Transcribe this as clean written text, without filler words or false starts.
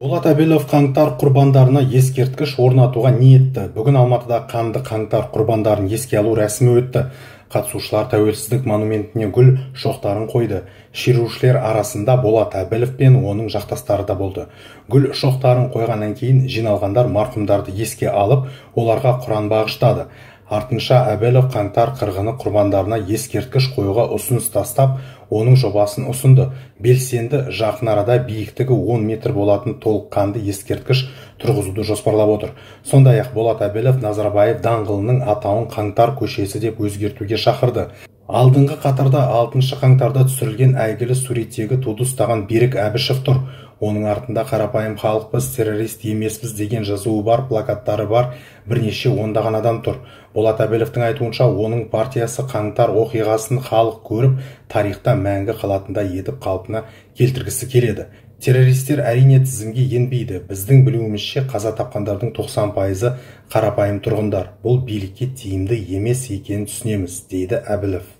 Болат Әбілов қаңтар құрбандарына ескерткіш орнатуға ниетті. Бүгін Алматыда қанды қаңтар құрбандарын еске алу рәсімі өтті. Қатысушылар тәуелсіздік монументіне гүл шоқтарын қойды. Шерушілер арасында Болат Әбілов пен оның жақтастары да болды. Гүл шоқтарын қойғаннан кейін жиналғандар марқұмдарды еске алып, оларға Құран бағыштады. Артынша Әбілов қаңтар қырғыны құрбандарына ескерткіш қоюға ұсыныс тастап, оның жобасын ұсынды. Белсенді жақын арада биіктігі 10 метр болатын толыққанды ескерткіш тұрғызуды жоспарлап отыр. Сондай-ақ Болат Әбілов Назарбаев даңғылының атауын Қаңтар көшесі деп өзгертуге шақырды. Алдыңғы қатарда 6 қаңтарда түсірілген әйгілі суреттегі туды ұстаған Берік Әбішев тұр. Оның артында қарапайым халықпыз, террорист емеспіз деген жазуы бар, плакаттары бар, бірнеше ондаған адам тұр. Болат Әбіловтің айтуынша, оның партиясы қаңтар оқиғасын халық көріп, тарихта мәңгі қалатындай етіп қалпына келтіргісі келеді. Террористер әрине тізімге енбейді. Біздің білуімізше қаза тапқандардың 90% қарапайым тұрғындар. Бұл билікке тиімді емес екенін түсінеміз, дейді Әбілов.